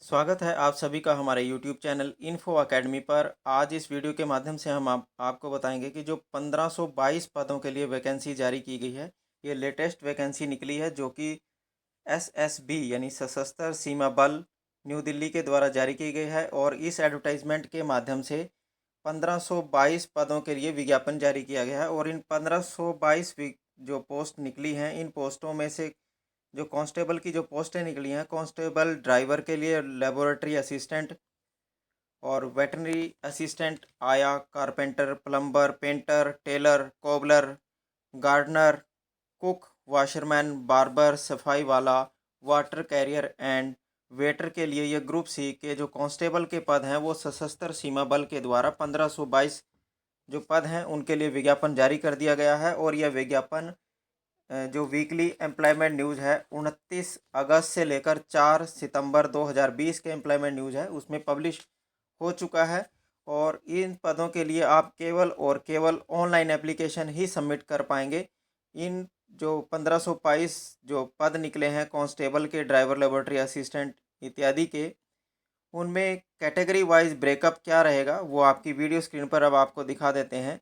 स्वागत है आप सभी का हमारे YouTube चैनल इन्फो अकेडमी पर। आज इस वीडियो के माध्यम से हम आपको बताएंगे कि जो 1522 पदों के लिए वैकेंसी जारी की गई है, ये लेटेस्ट वैकेंसी निकली है जो कि एसएसबी यानी सशस्त्र सीमा बल न्यू दिल्ली के द्वारा जारी की गई है। और इस एडवर्टाइजमेंट के माध्यम से 1522 पदों के लिए विज्ञापन जारी किया गया है। और इन 1522 जो पोस्ट निकली हैं, इन पोस्टों में से जो कांस्टेबल की जो पोस्टें निकली हैं, कांस्टेबल ड्राइवर के लिए लेबोरेटरी असिस्टेंट और वेटरनरी असिस्टेंट, आया, carpenter, plumber, painter, tailor, cobbler, gardener, cook, washerman, barber, सफाई वाला, वाटर कैरियर एंड वेटर के लिए ये ग्रुप सी के जो कांस्टेबल के पद हैं वो सशस्त्र सीमा बल के द्वारा 1522 जो पद हैं उनके लिए विज्ञापन जारी कर दिया गया है। और यह विज्ञापन जो वीकली एम्प्लॉयमेंट न्यूज़ है 29 अगस्त से लेकर 4 सितंबर 2020 के एम्प्लॉयमेंट न्यूज़ है उसमें पब्लिश हो चुका है। और इन पदों के लिए आप केवल और केवल ऑनलाइन एप्लीकेशन ही सबमिट कर पाएंगे। इन जो 1522 जो पद निकले हैं कांस्टेबल के, ड्राइवर, लेबोरेटरी असिस्टेंट इत्यादि के, उनमें कैटेगरी वाइज ब्रेकअप क्या रहेगा वो आपकी वीडियो स्क्रीन पर अब आपको दिखा देते हैं।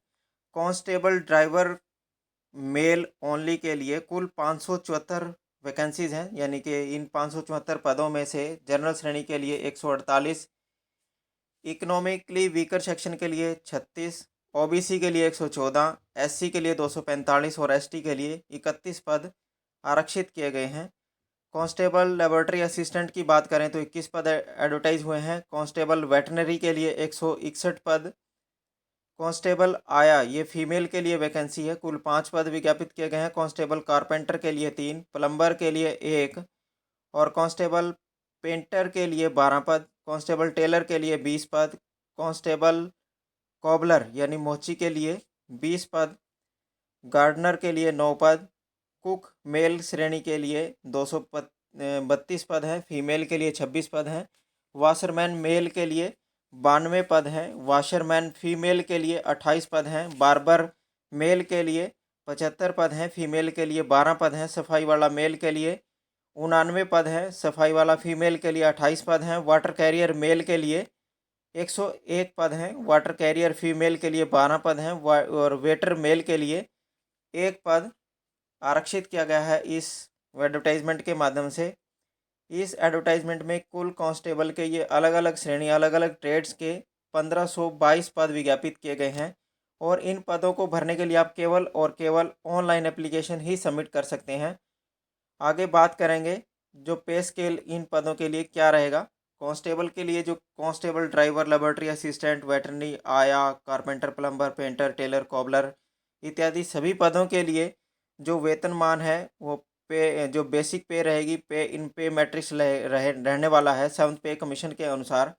कांस्टेबल ड्राइवर मेल ओनली के लिए कुल 574 वैकेंसीज़ हैं, यानी कि इन 574 पदों में से जनरल श्रेणी के लिए 148, इकोनॉमिकली वीकर सेक्शन के लिए 36, ओबीसी के लिए 114, एससी के लिए 245 और एसटी के लिए 31 पद आरक्षित किए गए हैं। कांस्टेबल लेबोरेटरी असिस्टेंट की बात करें तो 21 पद एडवर्टाइज हुए हैं। कांस्टेबल वेटनरी के लिए 161 पद। कांस्टेबल आया ये फीमेल के लिए वैकेंसी है, कुल 5 पद विज्ञापित किए गए हैं। कांस्टेबल कारपेंटर के लिए 3, प्लम्बर के लिए 1 और कांस्टेबल पेंटर के लिए 12 पद। कांस्टेबल टेलर के लिए 20 पद। कांस्टेबल कॉबलर यानी मोची के लिए 20 पद। गार्डनर के लिए 9 पद। कुक मेल श्रेणी के लिए 232 पद हैं, फीमेल के लिए 26 पद हैं। वाशरमैन मेल के लिए 92 पद हैं, वाशरमैन फीमेल के लिए 28 पद हैं। बार्बर मेल के लिए 75 पद हैं, फीमेल के लिए 12 पद हैं। सफाई वाला मेल के लिए 99 पद हैं, सफाई वाला फीमेल के लिए 28 पद हैं। वाटर कैरियर मेल के लिए 101 पद हैं, वाटर कैरियर फीमेल के लिए 12 पद हैं और वेटर मेल के लिए 1 पद आरक्षित किया गया है इस एडवर्टाइजमेंट के माध्यम से। इस एडवर्टाइजमेंट में कुल कांस्टेबल के ये अलग अलग श्रेणी, अलग अलग ट्रेड्स के 1522 पद विज्ञापित किए गए हैं। और इन पदों को भरने के लिए आप केवल और केवल ऑनलाइन एप्लीकेशन ही सबमिट कर सकते हैं। आगे बात करेंगे जो पे स्केल इन पदों के लिए क्या रहेगा। कांस्टेबल के लिए जो constable driver, laboratory assistant, veterinary, आया, carpenter, plumber, painter, tailor, cobbler इत्यादि सभी पदों के लिए जो वेतनमान है वो पे जो बेसिक पे रहेगी, पे इन पे मैट्रिक्स रहने वाला है 7th पे कमीशन के अनुसार,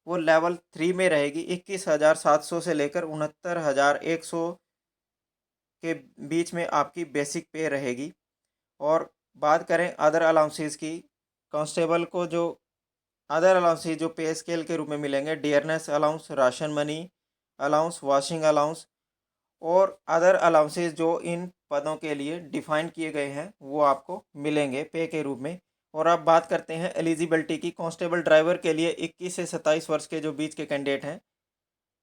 वो लेवल 3 में रहेगी। 21,700 से लेकर 69,100 के बीच में आपकी बेसिक पे रहेगी। और बात करें अदर अलाउंसेस की, कांस्टेबल को जो अदर अलाउंसेस जो पे स्केल के रूप में मिलेंगे, dearness allowance, ration money allowance, washing allowance और अदर अलाउंसेस जो इन पदों के लिए डिफाइन किए गए हैं वो आपको मिलेंगे पे के रूप में। और अब बात करते हैं एलिजिबिलिटी की। कांस्टेबल ड्राइवर के लिए 21 से 27 वर्ष के जो बीच के कैंडिडेट हैं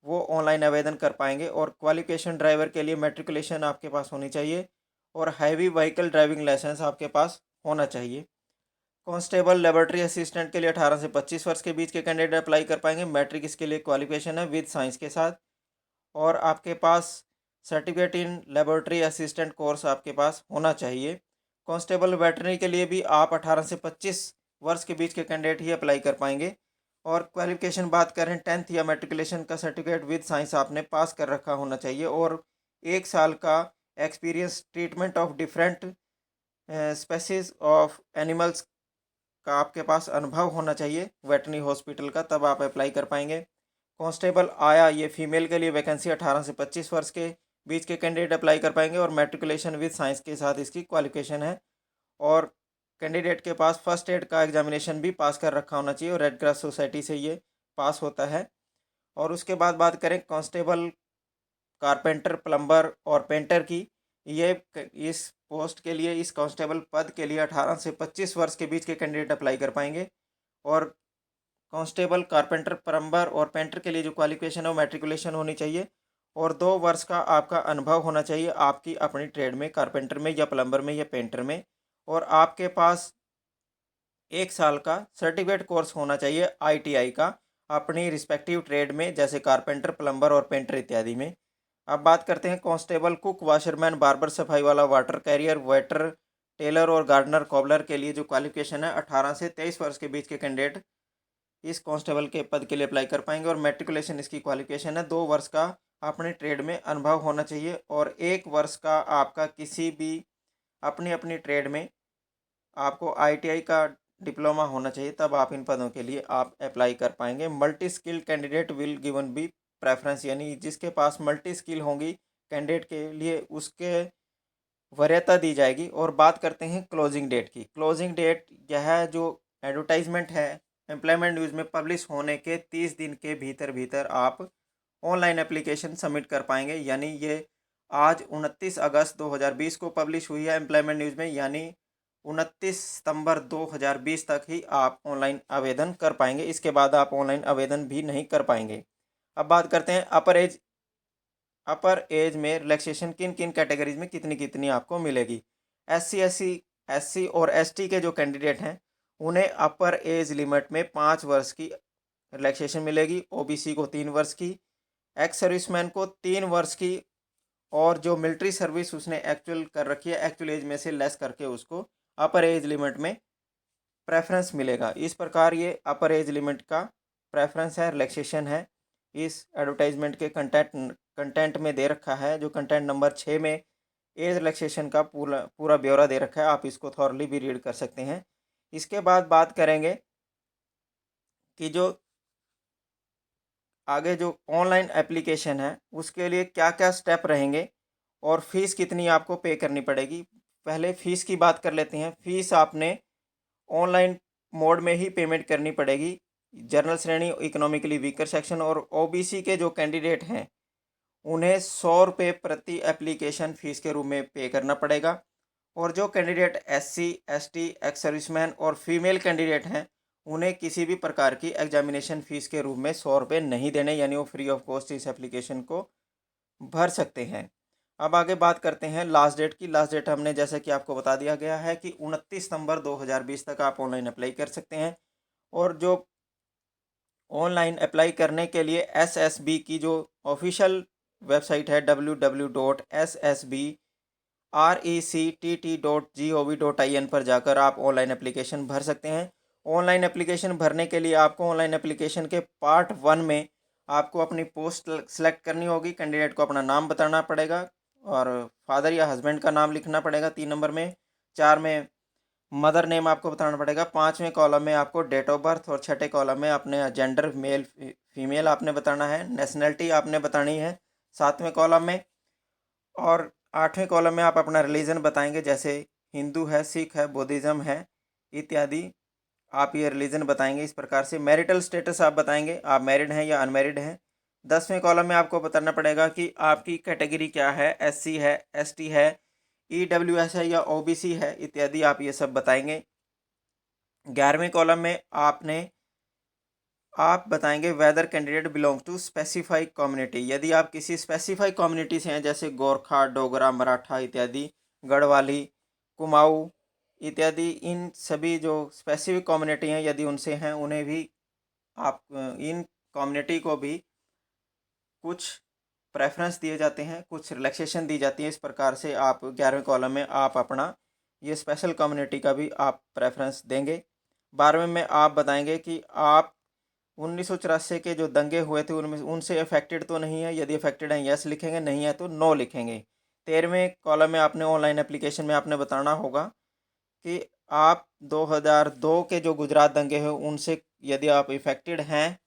वो ऑनलाइन आवेदन कर पाएंगे। और क्वालिफिकेशन ड्राइवर के लिए मैट्रिकुलेशन आपके पास होनी चाहिए और हैवी व्हीकल ड्राइविंग लाइसेंस आपके पास होना चाहिए। कांस्टेबल लेबोरेटरी असिस्टेंट के लिए 18 से 25 वर्ष के बीच के कैंडिडेट अप्लाई कर पाएंगे। मैट्रिक इसके लिए क्वालिफिकेशन है विद साइंस के साथ। और आपके पास certificate in laboratory assistant course आपके पास होना चाहिए। कांस्टेबल वेटरनरी के लिए भी आप 18 से 25 वर्ष के बीच के कैंडिडेट ही अप्लाई कर पाएंगे। और क्वालिफिकेशन बात करें 10th या मेट्रिकुलेशन का सर्टिफिकेट विद साइंस आपने पास कर रखा होना चाहिए। और 1 साल का experience treatment of different species of animals का आपके पास अनुभव होना चाहिए वेटरनरी हॉस्पिटल का, तब आप अप्लाई कर पाएंगे। कांस्टेबल आया ये फीमेल के लिए वैकेंसी 18 से 25 वर्ष के बीच के कैंडिडेट अप्लाई कर पाएंगे और मैट्रिकुलेशन विद साइंस के साथ इसकी क्वालिफिकेशन है। और कैंडिडेट के पास फर्स्ट एड का एग्जामिनेशन भी पास कर रखा होना चाहिए और रेड क्रॉस सोसाइटी से ये पास होता है। और उसके बाद बात करें कांस्टेबल, कारपेंटर, प्लम्बर और पेंटर की, ये इस पोस्ट के लिए, इस कांस्टेबल पद के लिए 18 से 25 वर्ष के बीच के कैंडिडेट अप्लाई कर पाएंगे। और कांस्टेबल, कारपेंटर, प्लम्बर और पेंटर के लिए जो क्वालिफिकेशन है वो मैट्रिकुलेशन होनी चाहिए और 2 वर्ष का आपका अनुभव होना चाहिए आपकी अपनी ट्रेड में, कारपेंटर में या प्लम्बर में या पेंटर में। और आपके पास 1 साल का सर्टिफिकेट कोर्स होना चाहिए ITI का अपनी रिस्पेक्टिव ट्रेड में, जैसे कारपेंटर, प्लम्बर और पेंटर इत्यादि में। अब बात करते हैं कांस्टेबल, कुक, वाशरमैन, बार्बर, सफाई वाला, वाटर कैरियर, वेटर, टेलर और गार्डनर, कॉबलर के लिए जो क्वालिफिकेशन है 18 से 23 वर्ष के बीच के कैंडिडेट इस कांस्टेबल के पद के लिए अप्लाई कर पाएंगे। और मैट्रिकुलेशन इसकी क्वालिफिकेशन है, 2 वर्ष का अपने ट्रेड में अनुभव होना चाहिए और 1 वर्ष का आपका किसी भी अपनी अपनी ट्रेड में आपको ITI का डिप्लोमा होना चाहिए, तब आप इन पदों के लिए आप अप्लाई कर पाएंगे। Multi skilled candidate will given be preference, यानी जिसके पास मल्टी स्किल होंगी कैंडिडेट के लिए उसके वरीयता दी जाएगी। और बात करते हैं क्लोजिंग डेट की। क्लोजिंग डेट यह जो एडवर्टाइजमेंट है एम्प्लॉयमेंट न्यूज़ में पब्लिश होने के 30 दिन के भीतर भीतर आप ऑनलाइन एप्लीकेशन सबमिट कर पाएंगे, यानी ये आज 29 अगस्त 2020 को पब्लिश हुई है एम्प्लॉयमेंट न्यूज़ में, यानी 29 सितंबर 2020 तक ही आप ऑनलाइन आवेदन कर पाएंगे। इसके बाद आप ऑनलाइन आवेदन भी नहीं कर पाएंगे। अब बात करते हैं अपर एज में रिलैक्सेशन किन किन कैटेगरीज में कितनी कितनी आपको मिलेगी। SC और ST के जो कैंडिडेट हैं उन्हें अपर एज लिमिट में 5 वर्ष की रिलैक्सेशन मिलेगी, OBC को 3 वर्ष की, एक्स सर्विसमैन को 3 वर्ष की, और जो मिलिट्री सर्विस उसने एक्चुअल कर रखी है एक्चुअल एज में से लेस करके उसको अपर एज लिमिट में प्रेफरेंस मिलेगा। इस प्रकार ये अपर एज लिमिट का प्रेफरेंस है, रिलैक्सेशन है, इस एडवर्टाइजमेंट के कंटेंट में दे रखा है। जो कंटेंट नंबर 6 में एज रिलैक्सेशन का पूरा पूरा ब्यौरा दे रखा है, आप इसको थॉरली भी रीड कर सकते हैं। इसके बाद बात करेंगे कि जो आगे जो ऑनलाइन एप्लीकेशन है उसके लिए क्या क्या स्टेप रहेंगे और फीस कितनी आपको पे करनी पड़ेगी। पहले फ़ीस की बात कर लेते हैं। फ़ीस आपने ऑनलाइन मोड में ही पेमेंट करनी पड़ेगी। जनरल श्रेणी, इकोनॉमिकली वीकर सेक्शन और OBC के जो कैंडिडेट हैं उन्हें 100 रुपये प्रति एप्लीकेशन फ़ीस के रूप में पे करना पड़ेगा। और जो candidate SC, ST, ex serviceman और फीमेल कैंडिडेट हैं उन्हें किसी भी प्रकार की एग्जामिनेशन फ़ीस के रूप में 100 रुपये नहीं देने, यानी वो फ्री ऑफ कॉस्ट इस एप्लीकेशन को भर सकते हैं। अब आगे बात करते हैं लास्ट डेट की। लास्ट डेट हमने जैसे कि आपको बता दिया गया है कि 29 सितंबर 2020 तक आप ऑनलाइन अप्लाई कर सकते हैं। और जो ऑनलाइन अप्लाई करने के लिए SSB की जो ऑफिशियल वेबसाइट है www.ssbrectt.gov.in पर जाकर आप ऑनलाइन एप्लीकेशन भर सकते हैं। ऑनलाइन एप्लीकेशन भरने के लिए आपको ऑनलाइन एप्लीकेशन के पार्ट 1 में आपको अपनी पोस्ट सेलेक्ट करनी होगी। कैंडिडेट को अपना नाम बताना पड़ेगा और फादर या हस्बैंड का नाम लिखना पड़ेगा 3 नंबर में। 4 में मदर नेम आपको बताना पड़ेगा। 5वें कॉलम में आपको डेट ऑफ बर्थ और 6ठे कॉलम में अपने जेंडर मेल फीमेल आपने बताना है। नेशनलिटी आपने बतानी है 7वें कॉलम में। और 8वें कॉलम में आप अपना रिलीजन बताएंगे, जैसे हिंदू है, सिख है, बुद्धिज़्म है इत्यादि। आप ये रिलीजन बताएंगे इस प्रकार से। मैरिटल स्टेटस आप बताएंगे, आप मैरिड हैं या अनमैरिड हैं। 10वें कॉलम में आपको बताना पड़ेगा कि आपकी कैटेगरी क्या है, SC है, ST है, EWS है या OBC है इत्यादि, आप ये सब बताएंगे। 11वें कॉलम में आप बताएंगे whether candidate belong to specify community. यदि आप किसी स्पेसिफाई कम्युनिटी से हैं, जैसे गोरखा, डोगरा, मराठा इत्यादि, गढ़वाली, कुमाऊँ इत्यादि, इन सभी जो स्पेसिफिक कम्युनिटी हैं यदि उनसे हैं उन्हें भी आप इन कम्युनिटी को भी कुछ प्रेफरेंस दिए जाते हैं, कुछ रिलैक्सेशन दी जाती है। इस प्रकार से आप 11वें कॉलम में आप अपना ये स्पेशल कम्युनिटी का भी आप प्रेफरेंस देंगे। 12वें में आप बताएंगे कि आप 1984 के जो दंगे हुए थे उनमें उनसे अफेक्टेड तो नहीं है। यदि अफेक्टेड हैं यस लिखेंगे, नहीं है तो नो लिखेंगे। 13वें कॉलम में आपने ऑनलाइन एप्लीकेशन में आपने बताना होगा कि आप 2002 के जो गुजरात दंगे हैं उनसे यदि आप इफेक्टेड हैं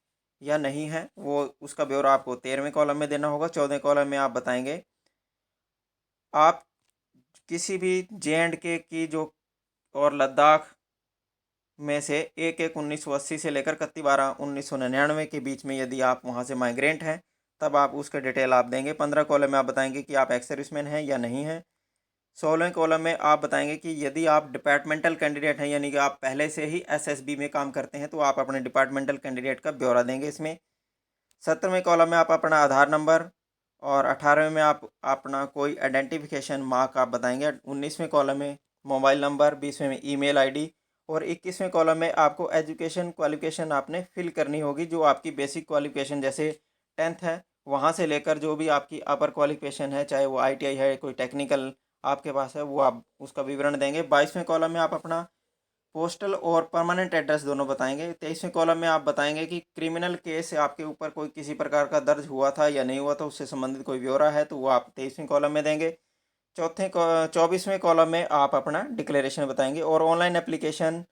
या नहीं है, वो उसका ब्यौरा आपको 13वें कॉलम में देना होगा। 14वें कॉलम में आप बताएंगे आप किसी भी JNK की जो और लद्दाख में से 1/1/1980 से लेकर 31/12/1999 के बीच में यदि आप वहाँ से माइग्रेंट हैं तब आप उसका डिटेल आप देंगे। 15 कॉलम में आप बताएंगे कि आप एक्स सर्विसमैन हैं या नहीं हैं। 16वें कॉलम में आप बताएंगे कि यदि आप डिपार्टमेंटल कैंडिडेट हैं, यानी कि आप पहले से ही एसएसबी में काम करते हैं, तो आप अपने डिपार्टमेंटल कैंडिडेट का ब्यौरा देंगे इसमें। 17वें कॉलम में आप अपना आधार नंबर, और 18वें में आप अपना कोई आइडेंटिफिकेशन मार्क आप बताएंगे। 19वें कॉलम में मोबाइल नंबर, 20वें में ईमेल आईडी, और 21वें कॉलम में आपको एजुकेशन क्वालिफिकेशन आपने फिल करनी होगी, जो आपकी बेसिक क्वालिफिकेशन जैसे 10th है, वहाँ से लेकर जो भी आपकी अपर क्वालिफिकेशन है, चाहे वो आईटीआई है, कोई टेक्निकल आपके पास है, वो आप उसका विवरण देंगे। 22वें कॉलम में आप अपना पोस्टल और परमानेंट एड्रेस दोनों बताएंगे। 23वें कॉलम में आप बताएंगे कि क्रिमिनल केस आपके ऊपर कोई किसी प्रकार का दर्ज हुआ था या नहीं हुआ था, उससे संबंधित कोई ब्यौरा है तो वो आप 23वें कॉलम में देंगे। 24वें कॉलम में आप अपना डिक्लेरेशन बताएंगे, और ऑनलाइन एप्लीकेशन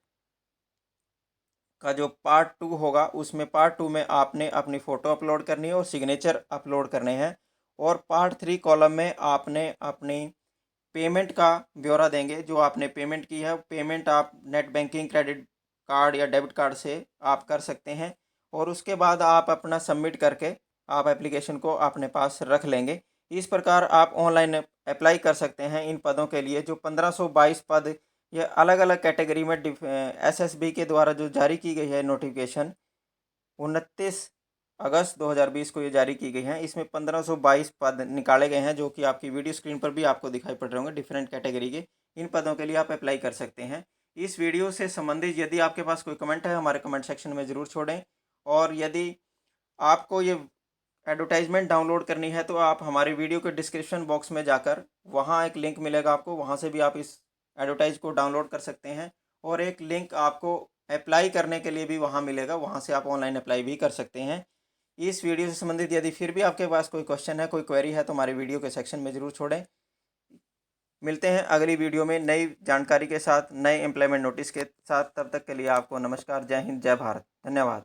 का जो पार्ट 2 होगा, उसमें पार्ट 2 में आपने अपनी फ़ोटो अपलोड करनी है और सिग्नेचर अपलोड करने हैं। और पार्ट 3 कॉलम में आपने अपनी पेमेंट का ब्यौरा देंगे, जो आपने पेमेंट की है। पेमेंट आप नेट बैंकिंग, क्रेडिट कार्ड या डेबिट कार्ड से आप कर सकते हैं, और उसके बाद आप अपना सबमिट करके आप एप्लीकेशन को अपने पास रख लेंगे। इस प्रकार आप ऑनलाइन अप्लाई कर सकते हैं इन पदों के लिए। जो 1522 पद, ये अलग अलग कैटेगरी में एसएसबी के द्वारा जो जारी की गई है नोटिफिकेशन, 29 अगस्त 2020 को ये जारी की गई हैं। इसमें 1522 पद निकाले गए हैं, जो कि आपकी वीडियो स्क्रीन पर भी आपको दिखाई पड़ रहे होंगे, डिफरेंट कैटेगरी के। इन पदों के लिए आप अप्लाई कर सकते हैं। इस वीडियो से संबंधित यदि आपके पास कोई कमेंट है, हमारे कमेंट सेक्शन में ज़रूर छोड़ें। और यदि आपको ये एडवर्टाइजमेंट डाउनलोड करनी है, तो आप हमारे वीडियो के डिस्क्रिप्शन बॉक्स में जाकर वहाँ एक लिंक मिलेगा आपको, वहाँ से भी आप इस एडवर्टाइज को डाउनलोड कर सकते हैं। और एक लिंक आपको अप्लाई करने के लिए भी वहाँ मिलेगा, वहाँ से आप ऑनलाइन अप्लाई भी कर सकते हैं। इस वीडियो से संबंधित यदि फिर भी आपके पास कोई क्वेश्चन है, कोई क्वेरी है, तो हमारे वीडियो के सेक्शन में ज़रूर छोड़ें। मिलते हैं अगली वीडियो में नई जानकारी के साथ, नए एम्प्लॉयमेंट नोटिस के साथ। तब तक के लिए आपको नमस्कार, जय हिंद, जय भारत, धन्यवाद।